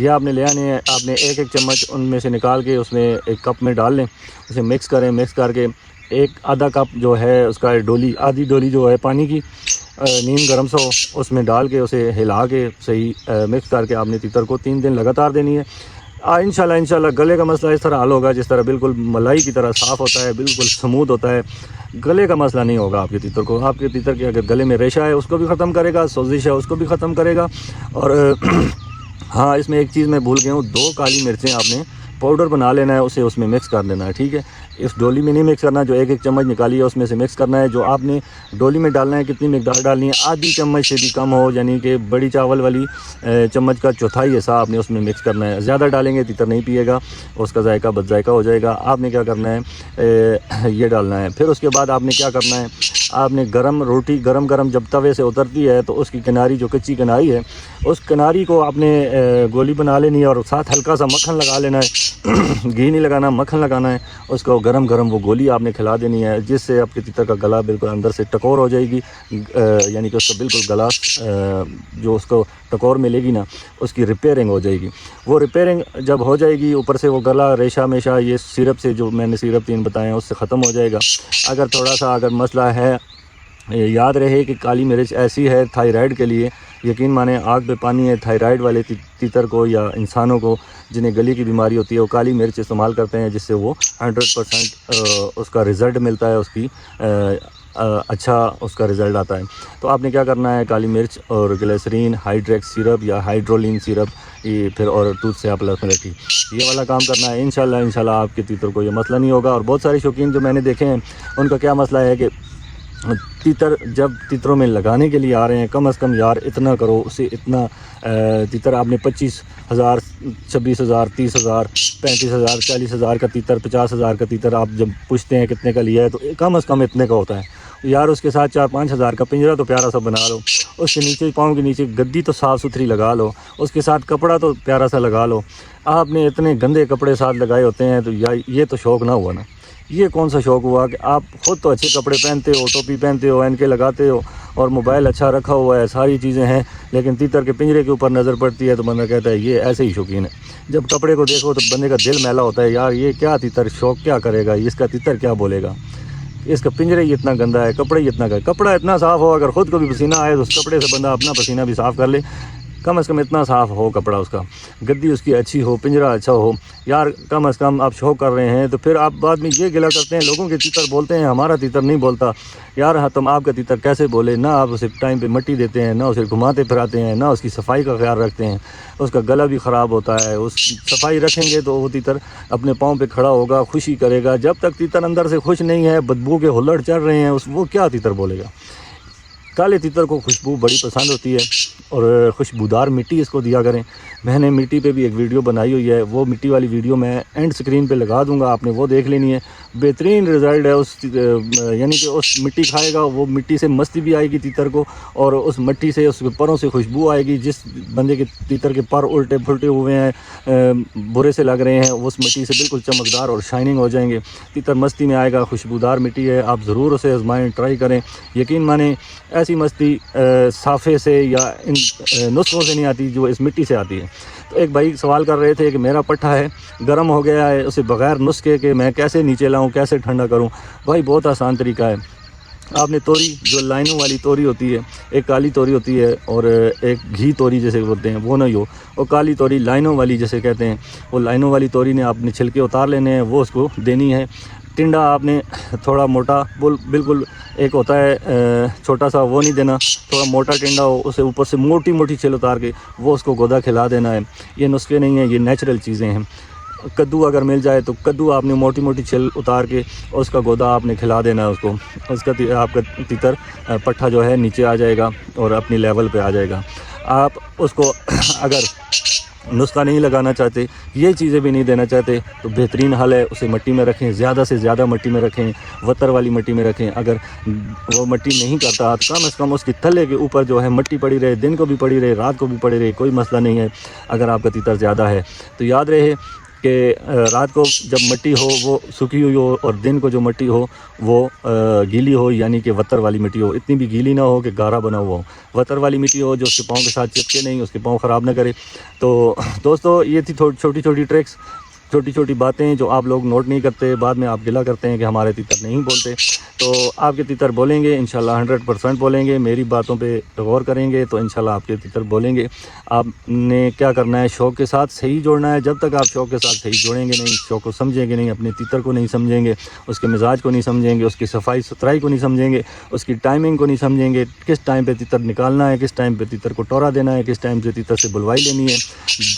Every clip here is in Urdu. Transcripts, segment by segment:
یہ آپ نے لے آنے ہیں. آپ نے ایک چمچ ان میں سے نکال کے اس میں ایک کپ میں ڈال لیں, اسے مکس کریں. مکس کر کے ایک آدھا کپ جو ہے اس کا ڈولی, آدھی ڈولی جو ہے پانی کی نیم گرم سا ہو, اس میں ڈال کے اسے ہلا کے صحیح مکس کر کے آپ نے تیتر کو 3 دن لگاتار دینی ہے. انشاءاللہ گلے کا مسئلہ اس طرح حل ہوگا جس طرح بالکل ملائی کی طرح صاف ہوتا ہے, بالکل سموتھ ہوتا ہے. گلے کا مسئلہ نہیں ہوگا آپ کے تیتر کو. آپ کے تیتر کے اگر گلے میں ریشہ ہے اس کو بھی ختم کرے گا, سوزش ہے اس کو بھی ختم کرے گا. اور ہاں اس میں ایک چیز میں بھول گیا ہوں, 2 کالی مرچیں آپ نے پاؤڈر بنا لینا ہے, اسے اس میں مکس کر دینا ہے. ٹھیک ہے, اس ڈولی میں نہیں مکس کرنا, جو ایک چمچ نکالی ہے اس میں سے مکس کرنا ہے. جو آپ نے ڈولی میں ڈالنا ہے کتنی مقدار ڈالنی ہے, آدھی چمچ سے بھی کم ہو, یعنی کہ بڑی چاول والی چمچ کا چوتھائی حصہ آپ نے اس میں مکس کرنا ہے. زیادہ ڈالیں گے تیتر نہیں پیے گا, اس کا ذائقہ بد ذائقہ ہو جائے گا. آپ نے کیا کرنا ہے, یہ ڈالنا ہے. پھر اس کے بعد آپ نے کیا کرنا ہے, آپ نے روٹی گرم جب توے سے اترتی ہے تو اس کی کناری, جو کچی کناری ہے, اس کناری کو آپ نے گولی بنا لینی ہے اور ساتھ ہلکا سا مکھن لگا لینا ہے. گھی نہیں لگانا, مکھن لگانا ہے. اس کو گرم وہ گولی آپ نے کھلا دینی ہے, جس سے آپ کے تیتر کا گلا بالکل اندر سے ٹکور ہو جائے گی. یعنی کہ اس کا بالکل گلا جو اس کو ٹکور ملے گی نا, اس کی ریپیئرنگ ہو جائے گی. وہ ریپیئرنگ جب ہو جائے گی, اوپر سے وہ گلا ریشہ میشہ یہ سیرپ سے, جو میں نے سیرپ 3 بتائے ہیں, اس سے ختم ہو جائے گا. اگر تھوڑا سا مسئلہ ہے, یاد رہے کہ کالی مرچ ایسی ہے تھائرائیڈ کے لیے, یقین مانیں آگ پہ پانی ہے. تھائرائیڈ والے تیتر کو یا انسانوں کو جنہیں گلی کی بیماری ہوتی ہے, وہ کالی مرچ استعمال کرتے ہیں, جس سے وہ 100% اس کا رزلٹ ملتا ہے, اس کی اچھا اس کا رزلٹ آتا ہے. تو آپ نے کیا کرنا ہے, کالی مرچ اور گلیسرین ہائیڈریکس سیرپ یا ہائیڈرولین سیرپ, پھر اور دودھ سے آپ ملاٹھی, یہ والا کام کرنا ہے. انشاءاللہ آپ کے تیتر کو یہ مسئلہ نہیں ہوگا. اور بہت سارے شوقین جو میں نے دیکھے ہیں, ان کا کیا مسئلہ ہے کہ تیتر جب تیتروں میں لگانے کے لیے آ رہے ہیں, کم از کم یار اتنا کرو, اسے اتنا تیتر آپ نے 25,000 26,000 30,000 35,000 40,000 کا تیتر, 50,000 کا تیتر آپ جب پوچھتے ہیں کتنے کا لیا ہے, تو کم از کم اتنے کا ہوتا ہے یار. اس کے ساتھ 4-5 ہزار کا پنجرا تو پیارا سا بنا لو, اس کے نیچے پاؤں کے نیچے گدی تو صاف ستھری لگا لو, اس کے ساتھ کپڑا تو پیارا سا لگا لو. آپ نے اتنے گندے کپڑے ساتھ لگائے ہوتے ہیں, تو یہ تو شوق نہ ہوا نا. یہ کون سا شوق ہوا کہ آپ خود تو اچھے کپڑے پہنتے ہو, ٹوپی پہنتے ہو, اینکے لگاتے ہو, اور موبائل اچھا رکھا ہوا ہے, ساری چیزیں ہیں, لیکن تیتر کے پنجرے کے اوپر نظر پڑتی ہے تو بندہ کہتا ہے یہ ایسے ہی شوقین ہے. جب کپڑے کو دیکھو تو بندے کا دل میلا ہوتا ہے, یار یہ کیا تیتر, شوق کیا کرے گا, اس کا تیتر کیا بولے گا, اس کا پنجرے ہی اتنا گندا ہے, کپڑے ہی اتنا گئے. کپڑا اتنا صاف ہو, اگر خود کو بھی پسینہ آئے تو اس کپڑے سے بندہ اپنا پسینہ بھی صاف کر لے. کم از کم اتنا صاف ہو کپڑا, اس کا گدی اس کی اچھی ہو, پنجرا اچھا ہو. یار کم از کم آپ شوق کر رہے ہیں, تو پھر آپ بعد میں یہ گلا کرتے ہیں لوگوں کے تیتر بولتے ہیں ہمارا تیتر نہیں بولتا. یار ہاں تم آپ کا تیتر کیسے بولے, نہ آپ اسے ٹائم پہ مٹی دیتے ہیں, نہ اسے گھماتے پھراتے ہیں, نہ اس کی صفائی کا خیال رکھتے ہیں. اس کا گلا بھی خراب ہوتا ہے. اس صفائی رکھیں گے تو وہ تیتر اپنے پاؤں پہ کھڑا ہوگا, خوشی کرے گا. جب تک تیتر اندر سے خوش نہیں ہے, بدبو کے ہلڑ چڑھ رہے ہیں, وہ کیا تیتر بولے گا. کالے تیتر کو خوشبو بڑی پسند ہوتی ہے, اور خوشبودار مٹی اس کو دیا کریں. میں نے مٹی پہ بھی ایک ویڈیو بنائی ہوئی ہے, وہ مٹی والی ویڈیو میں اینڈ سکرین پہ لگا دوں گا, آپ نے وہ دیکھ لینی ہے. بہترین رزلٹ ہے اس, یعنی کہ اس مٹی کھائے گا, وہ مٹی سے مستی بھی آئے گی تیتر کو, اور اس مٹی سے اس کے پروں سے خوشبو آئے گی. جس بندے کے تیتر کے پر الٹے پھلٹے ہوئے ہیں, برے سے لگ رہے ہیں, اس مٹی سے بالکل چمکدار اور شائننگ ہو جائیں گے. تیتر مستی میں آئے گا, خوشبودار مٹی ہے, آپ ضرور اسے آزمائیں, ٹرائی کریں. یقین مانیں ایسی مستی صافے سے یا ان نسخوں سے نہیں آتی جو اس مٹی سے آتی ہے. تو ایک بھائی سوال کر رہے تھے کہ میرا پٹھا ہے, گرم ہو گیا ہے, اسے بغیر نسخے کے میں کیسے نیچے لاؤں, کیسے ٹھنڈا کروں. بھائی بہت آسان طریقہ ہے. آپ نے توری, جو لائنوں والی توری ہوتی ہے, ایک کالی توری ہوتی ہے اور ایک گھی توری جیسے بولتے ہیں, وہ نہیں ہو, وہ کالی توری لائنوں والی جیسے کہتے ہیں, وہ لائنوں والی توری نے آپ نے چھلکے اتار لینے ہیں, وہ اس کو دینی ہے. ٹنڈا آپ نے تھوڑا موٹا, بالکل ایک ہوتا ہے چھوٹا سا, وہ نہیں دینا, تھوڑا موٹا ٹنڈا ہو, اسے اوپر سے موٹی موٹی چھل اتار کے وہ اس کو گودا کھلا دینا ہے. یہ نسخے نہیں ہیں, یہ نیچرل چیزیں ہیں. کدو اگر مل جائے تو کدو آپ نے موٹی موٹی چھل اتار کے اس کا گودا آپ نے کھلا دینا ہے اس کو. اس کا آپ کا تیتر پٹھا جو ہے نیچے آ جائے گا اور اپنی لیول پہ آ جائے گا. آپ اس کو اگر نسخہ نہیں لگانا چاہتے, یہ چیزیں بھی نہیں دینا چاہتے, تو بہترین حل ہے, اسے مٹی میں رکھیں, زیادہ سے زیادہ مٹی میں رکھیں, وتر والی مٹی میں رکھیں. اگر وہ مٹی نہیں کرتا تو کم از کم اس کی تھلے کے اوپر جو ہے مٹی پڑی رہے, دن کو بھی پڑی رہے, رات کو بھی پڑی رہے, کوئی مسئلہ نہیں ہے. اگر آپ کا تیتر زیادہ ہے تو یاد رہے کہ رات کو جب مٹی ہو وہ سوکھی ہوئی ہو اور دن کو جو مٹی ہو وہ گیلی ہو، یعنی کہ وتر والی مٹی ہو، اتنی بھی گیلی نہ ہو کہ گارا بنا ہوا ہو، وتر والی مٹی ہو جو اس کے پاؤں کے ساتھ چپکے نہیں، اس کے پاؤں خراب نہ کرے۔ تو دوستو یہ تھی چھوٹی چھوٹی ٹرکس، چھوٹی چھوٹی باتیں جو آپ لوگ نوٹ نہیں کرتے، بعد میں آپ گلہ کرتے ہیں کہ ہمارے تیتر نہیں بولتے۔ تو آپ کے تیتر بولیں گے انشاءاللہ، 100% بولیں گے، میری باتوں پہ غور کریں گے تو انشاءاللہ آپ کے تیتر بولیں گے۔ آپ نے کیا کرنا ہے، شوق کے ساتھ صحیح جوڑنا ہے۔ جب تک آپ شوق کے ساتھ صحیح جوڑیں گے نہیں، شوق کو سمجھیں گے نہیں، اپنے تیتر کو نہیں سمجھیں گے، اس کے مزاج کو نہیں سمجھیں گے، اس کی صفائی ستھرائی کو نہیں سمجھیں گے، اس کی ٹائمنگ کو نہیں سمجھیں گے، کس ٹائم پہ تیتر نکالنا ہے، کس ٹائم پہ تیتر کو ٹورا دینا ہے، کس ٹائم سے تیتر سے بلوائی لینی ہے،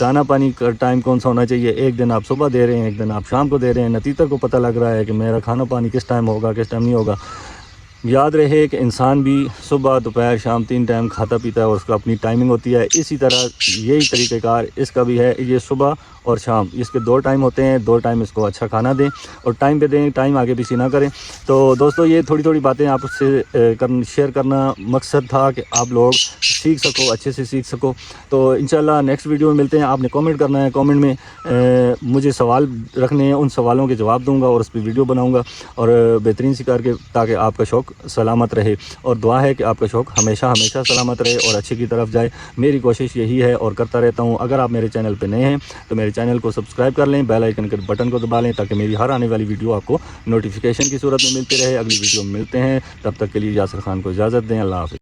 دانہ پانی کا ٹائم کون سا ہونا چاہیے۔ ایک دن آپ صبح دے رہے ہیں، ایک دن آپ شام کو دے رہے ہیں، نہ تیتر کو پتہ لگ رہا ہے کہ میرا کھانا پانی کس ٹائم ہوگا، کس ٹائم نہیں ہوگا۔ یاد رہے کہ انسان بھی صبح دوپہر شام 3 ٹائم کھاتا پیتا ہے اور اس کا اپنی ٹائمنگ ہوتی ہے۔ اسی طرح یہی طریقہ کار اس کا بھی ہے، یہ صبح اور شام اس کے 2 ٹائم ہوتے ہیں، 2 ٹائم اس کو اچھا کھانا دیں اور ٹائم پہ دیں، ٹائم آگے پیچھے نہ کریں۔ تو دوستو یہ تھوڑی تھوڑی باتیں آپ سے شیئر کرنا مقصد تھا کہ آپ لوگ سیکھ سکو، اچھے سے سیکھ سکو۔ تو انشاءاللہ نیکسٹ ویڈیو میں ملتے ہیں۔ آپ نے کامنٹ کرنا ہے، کامنٹ میں مجھے سوال رکھنے ہیں، ان سوالوں کے جواب دوں گا اور اس پہ ویڈیو بناؤں گا اور بہترین سی کر کے، تاکہ آپ کا شوق سلامت رہے، اور دعا ہے کہ آپ کا شوق ہمیشہ ہمیشہ سلامت رہے اور اچھے کی طرف جائے۔ میری کوشش یہی ہے اور کرتا رہتا ہوں۔ اگر آپ میرے چینل پہ نئے ہیں تو میرے چینل کو سبسکرائب کر لیں، بیل آئیکن کے بٹن کو دبا لیں تاکہ میری ہر آنے والی ویڈیو آپ کو نوٹیفیکیشن کی صورت میں ملتی رہے۔ اگلی ویڈیو میں ملتے ہیں، تب تک کے لیے یاسر خان کو اجازت دیں۔ اللہ حافظ۔